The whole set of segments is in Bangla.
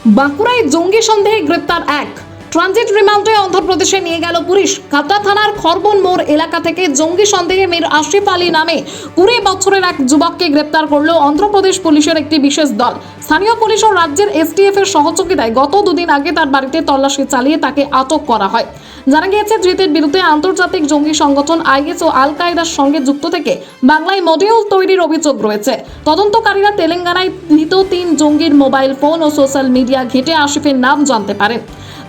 বাঁকুড়ায় জঙ্গি সন্দেহে গ্রেপ্তার এক। ট্রানজিট রিমান্ডে অন্ধ্রপ্রদেশে নিয়ে গেল পুলিশ। কাটরা থানার খরবন মোড় এলাকা থেকে জঙ্গি সন্দেহে মীর আশিফ আলী নামে 20 বছরের এক যুবককে গ্রেপ্তার করলো অন্ধ্রপ্রদেশ পুলিশের একটি বিশেষ দল। স্থানীয় পুলিশ ও রাজ্যের এসটিএফ এর সহযোগিতায় গত দুদিন আগে তার বাড়িতে তল্লাশি চালিয়ে তাকে আটক করা হয়। জানা গিয়েছে, ধৃতের বিরুদ্ধে আন্তর্জাতিক জঙ্গি সংগঠন আইএস ও আল কায়দার সঙ্গে যুক্ত থেকে বাংলায় মডিউল তৈরির অভিযোগ রয়েছে। তদন্তকারীরা তেলেঙ্গানায় ধৃত 3 জঙ্গির মোবাইল ফোন ও সোশ্যাল মিডিয়া ঘেঁটে আশিফের নাম জানতে পারেন।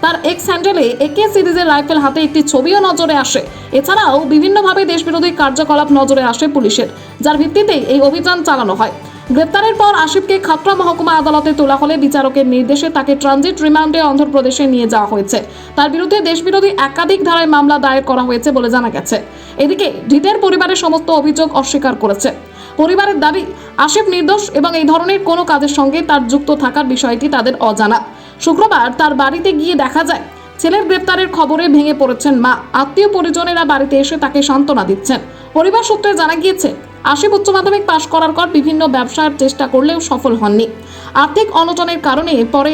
তার এক্স হ্যান্ডেলে একে সিরিজের রাইফেল হাতে একটি ছবিও নজরে আসে। এছাড়াও বিভিন্নভাবে দেশবিরোধী কার্যকলাপ নজরে আসে পুলিশের, যার ভিত্তিতে এই অভিযান চালানো হয়। গ্রেপ্তারের পর আশিফকে খাতড়া মহকুমা আদালতে তোলা হলে বিচারকের নির্দেশে তাকে ট্রানজিট রিমান্ডে অন্ধ্রপ্রদেশে নিয়ে যাওয়া হয়েছে। তার বিরুদ্ধে দেশবিরোধী একাধিক ধারায় মামলা দায়ের করা হয়েছে বলে জানা গেছে। এদিকে ধৃতের পরিবারের সমস্ত অভিযোগ অস্বীকার করেছে। পরিবারের দাবি, আশিফ নির্দোষ এবং এই ধরনের কোনো কাজের সঙ্গে তার যুক্ত থাকার বিষয়টি তাদের অজানা। শুক্রবার তার বাড়িতে গিয়ে দেখা যায়, ছেলের গ্রেপ্তারের খবরে ভেঙে পড়েছেন মা। আত্মীয় পরিজনেরা বাড়িতে এসে তাকে সান্ত্বনা দিচ্ছেন। পরিবার সূত্রে জানা গিয়েছে, আশিফ উচ্চ মাধ্যমিক পাশ করার পর বিভিন্ন ব্যবসার চেষ্টা করলেও সফল হননি। আর্থিক অনটনের কারণে পরে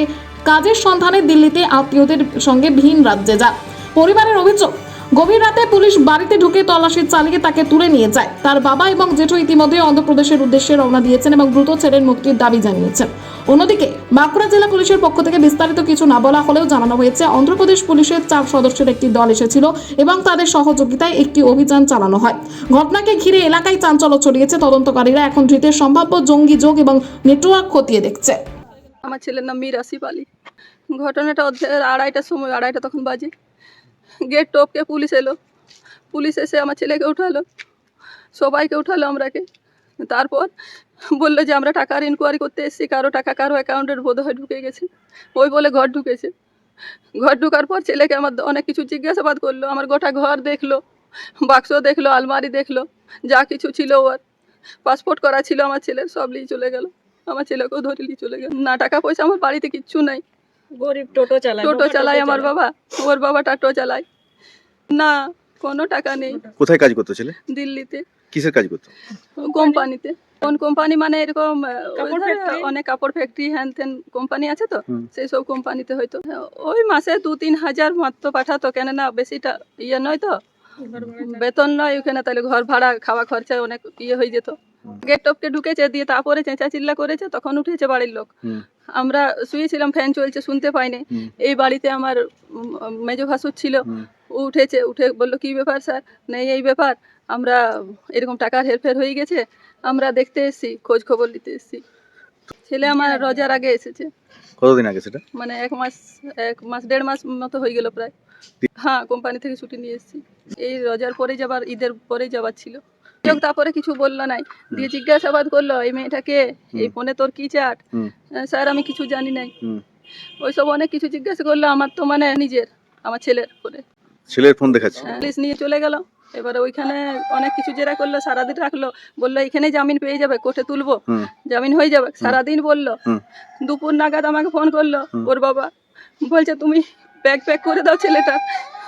কাজের সন্ধানে দিল্লিতে আত্মীয়দের সঙ্গে ভিন রাজ্যে যান। পরিবারের অভিযোগ, গভীর রাতে পুলিশ বাড়িতে ঢুকে তল্লাশি চালিয়ে তাকে তুলে নিয়ে যায়। তার বাবা এবং জেঠু ইতিমধ্যে অন্ধ্রপ্রদেশের উদ্দেশ্যে রওনা দিয়েছেন এবং দ্রুত ছেলের মুক্তির দাবি জানিয়েছেন। অন্যদিকে বাঁকুড়া জেলা পুলিশের পক্ষ থেকে বিস্তারিত কিছু না বলা হলেও জানানো হয়েছে, অন্ধ্রপ্রদেশ পুলিশের 4 সদস্যের একটি দল এসেছিল এবং তাদের সহযোগিতায় একটি অভিযান চালানো হয়। ঘটনাকে ঘিরে এলাকায় চাঞ্চল্য ছড়িয়েছে। তদন্তকারীরা এখন ধৃতের সম্ভাব্য জঙ্গি যোগ এবং নেটওয়ার্ক খতিয়ে দেখছে। আমার ছেলের নাম মীর আশিফ আলী। ঘটনাটা 2:30টার সময়, 2:30টা তখন বাজে। গেট টপকে পুলিশ এলো। পুলিশ এসে আমার ছেলেকে উঠালো, সবাইকে উঠালো আমরাকে। তারপর বললো যে আমরা টাকার ইনকোয়ারি করতে এসেছি, কারো টাকা কারো অ্যাকাউন্টের বোধ হয় ঢুকে গেছে। ওই বলে ঘর ঢুকেছে। ঘর ঢুকার পর ছেলেকে আমার অনেক কিছু জিজ্ঞাসাবাদ করলো। আমার গোটা ঘর দেখলো, বাক্স দেখলো, আলমারি দেখলো, যা কিছু ছিল ওর পাসপোর্ট করা ছিল আমার ছেলের, সব নিয়ে চলে গেল। আমার ছেলেকেও ধরে নিয়ে চলে গেল। না টাকা পয়সা আমার বাড়িতে কিচ্ছু নাই। গরিব টোটো চালায় আমার বাবা, ওর বাবা টোটো চালায়। না কোনো টাকা নেই। কোথায় কাজ করতো ছেলে? দিল্লিতে। কিসের কাজ করতো? কোম্পানিতে। কোন কোম্পানি মানে এরকম অনেক কাপড় ফ্যাক্টরি হ্যান ত্যান কোম্পানি আছে তো, সেই সব কোম্পানিতে হয়তো। ওই মাসে 2-3 হাজার মাত্র পাঠাতো, কেননা বেশিটা ইয়ে নয় তো, বেতন নয় ওখানে, তাহলে ঘর ভাড়া খাওয়া খরচা অনেক ইয়ে হয়ে যেত। গেট টপকে ঢুকেছে, দিয়ে তারপরে চেঁচা চিল্লা করেছে, তখন উঠেছে বাড়ির লোক। আমরা শুয়েছিলাম, ফ্যান চলছে, শুনতে পাইনি। এই বাড়িতে আমার মেজো ভাসুর ছিল, উঠেছে, উঠে বললো কি ব্যাপার স্যার? নেই এই ব্যাপার, আমরা এরকম টাকার হেরফের হয়ে গেছে, আমরা দেখতে এসেছি, খোঁজ খবর নিতে এসেছি। ছেলে আমার রোজার আগে এসেছে। কতদিন আগে সেটা? মানে 1 মাস 1.5 মাস মতো হয়ে গেল প্রায়। হ্যাঁ, কোম্পানি থেকে ছুটি নিয়ে এসেছি। এই রোজার পরে যাবার, ঈদের পরে যাবার ছিল। তারপরে কিছু বললো নাই, দিয়ে জিজ্ঞাসাবাদ করলো, এই মেয়েটাকে, এই ফোনে তোর কি চাট? স্যার আমি কিছু জানি নাই। ওইসব অনেক কিছু জিজ্ঞাসা করলো। আমার তো মানে নিজের, আমার ছেলের ফোনে, ছেলের ফোন দেখাচ্ছে। পুলিশ নিয়ে চলে গেল। এবারে ওইখানে অনেক কিছু জেরা করলো, সারাদিন রাখলো। বললো এখানে জামিন পেয়ে যাবে, কোর্টে তুলবো, জামিন হয়ে যাবে। সারাদিন বললো। দুপুর নাগাদ আমাকে ফোন করলো ওর বাবা, বলছে তুমি ব্যাগ প্যাক করে দাও, ছেলেটা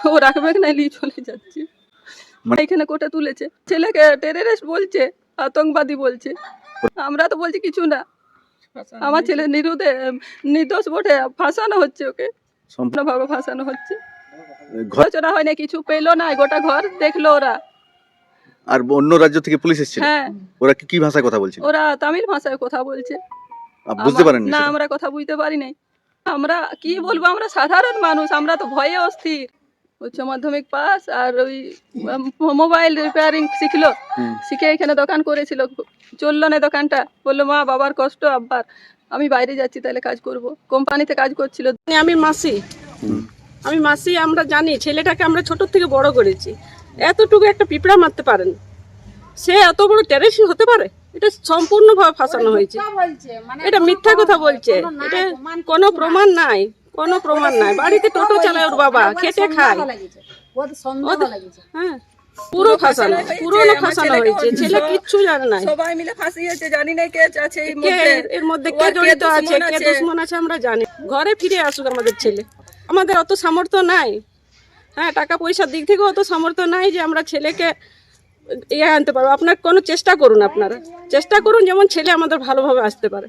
ও রাখবে না, নিয়ে চলে যাচ্ছে। এখানে কোর্টে তুলেছে। ছেলেকে টেররিস্ট বলছে, আতঙ্কবাদী বলছে। আমরা তো বলছি কিছু না, আমার ছেলে নির্দোষ বটে, ফাঁসানো হচ্ছে, ওকে সম্পূর্ণভাবে ফাঁসানো হচ্ছে। ঘোষণা হয় না, কিছু পেলো না, গোটা ঘর দেখলো ওরা। আর অন্য রাজ্য থেকে পুলিশ এসেছিল? হ্যাঁ। ওরা কি ভাষায় কথা বলছিল? ওরা তামিল ভাষায় কথা বলছে। বুঝতে পারেন না, আমরা কথা বুঝতে পারি নাই। আমরা কি বলবো, আমরা সাধারণ মানুষ, আমরা তো ভয়ে অস্থির। উচ্চ মাধ্যমিক পাস, আর ওই মোবাইল রিপেয়ারিং শিখলো, শিখে এখানে দোকান করেছিল, চললো না দোকানটা। বললো মা বাবার কষ্ট, আব্বার আমি বাইরে যাচ্ছি, তাহলে কাজ করব। কোম্পানিতে কাজ করছিল। আমি মাসি, আমরা জানি ছেলেটাকে আমরা ছোট থেকে বড় করেছি। এতটুকু একটা পিঁপড়া মারতে পারেন, সে এত বড় টেররিস্ট হতে পারে? এটা সম্পূর্ণভাবে ফাঁসানো হয়েছে। এটা মিথ্যা কথা বলছে, এটা কোনো প্রমাণ নাই, কোনো প্রমাণ নাই। বাড়িতে টোটো চালায় ওর বাবা, খেটে খায়। হ্যাঁ, পুরো ফাঁসানো, পুরোনো ফাঁসানো হয়েছে। ছেলে কিচ্ছু জানে না, সবাই মিলে ফাঁসিয়েছে, জানি না কে আছে এর মধ্যে, কে জড়িত আছে, কে দুশমন আছে আমরা জানি। ঘরে ফিরে আসুক আমাদের ছেলে। আমাদের অত সামর্থ্য নাই, হ্যাঁ, টাকা পয়সার দিক থেকে অত সামর্থ্য নাই যে আমরা ছেলেকে আনতে পারবো। আপনার কোনো চেষ্টা করুন, আপনারা চেষ্টা করুন যেমন ছেলে আমাদের ভালোভাবে আসতে পারে।